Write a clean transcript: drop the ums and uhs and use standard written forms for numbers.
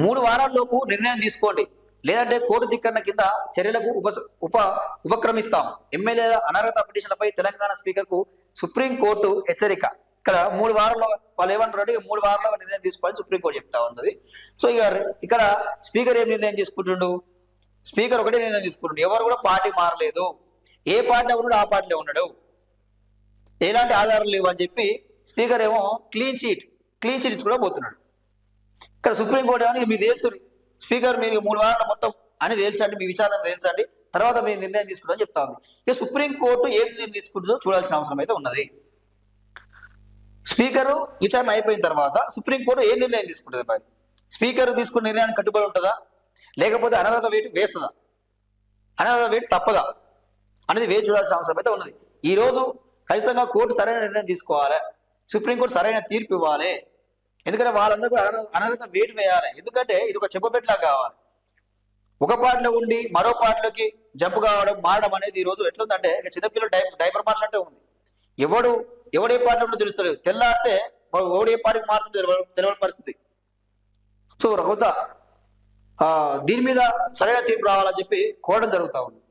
3 వారాల్లోపు నిర్ణయం తీసుకోండి, లేదంటే కోర్టు ధిక్కరణ కింద చర్యలకు ఉపక్రమిస్తాం. ఎమ్మెల్యేల అనర్హత పిటిషన్లపై తెలంగాణ స్పీకర్కు సుప్రీంకోర్టు హెచ్చరిక. ఇక్కడ 3 వారాల్లో వాళ్ళు ఏమంటారు అంటే 3 వారాల్లో నిర్ణయం తీసుకోవాలని సుప్రీంకోర్టు చెప్తా ఉన్నది. సో ఇక్కడ స్పీకర్ ఏం నిర్ణయం తీసుకుంటుండు? స్పీకర్ ఒకటే నిర్ణయం తీసుకుంటుండు. ఎవరు కూడా పార్టీ మారలేదు, ఏ పార్టీ ఉన్నాడు ఆ పార్టీలో ఉన్నాడు, ఎలాంటి ఆధారాలు లేవు అని చెప్పి స్పీకర్ ఏమో క్లీన్ చీట్ ఇచ్చి కూడా పోతున్నాడు. ఇక్కడ సుప్రీంకోర్టు ఏమని మీరు తెలుసు స్పీకర్ మీరు 3 వారాల మొత్తం అని తేల్చండి, మీ విచారణ తేల్చండి, తర్వాత మీరు నిర్ణయం తీసుకుంటామని చెప్తా ఉంది. ఇక సుప్రీంకోర్టు ఏం నిర్ణయం తీసుకుంటుందో చూడాల్సిన అవసరం అయితే ఉన్నది. స్పీకరు విచారణ అయిపోయిన తర్వాత సుప్రీంకోర్టు ఏ నిర్ణయం తీసుకుంటుంది? మరి స్పీకర్ తీసుకున్న నిర్ణయానికి కట్టుబడి ఉంటుందా, లేకపోతే అనర్హత వేటు వేస్తుందా, అనర్హత వేటు తప్పదా అనేది వేచి చూడాల్సిన అవసరం అయితే ఉన్నది. ఈ రోజు ఖచ్చితంగా కోర్టు సరైన నిర్ణయం తీసుకోవాలి, సుప్రీంకోర్టు సరైన తీర్పు ఇవ్వాలి. ఎందుకంటే వాళ్ళందరూ కూడా అనర్హత వేటు వేయాలి. ఎందుకంటే ఇది ఒక చెప్పబెట్టలా కావాలి. ఒక పార్టీలో ఉండి మరో పార్టీలోకి జంపు కావడం మారడం అనేది ఈ రోజు ఎట్లుందంటే చిన్నపిల్లలు డైపర్ మార్చినట్టే ఉంది. ఎవడే పార్టీలో ఉంటే తెలుస్తలేదు, తెల్లారితే ఎవడే పార్టీకి మారుతుంటే తెలియని పరిస్థితి. సో కొంత దీని మీద సరైన తీర్పు రావాలని చెప్పి కోరడం జరుగుతూ ఉంది.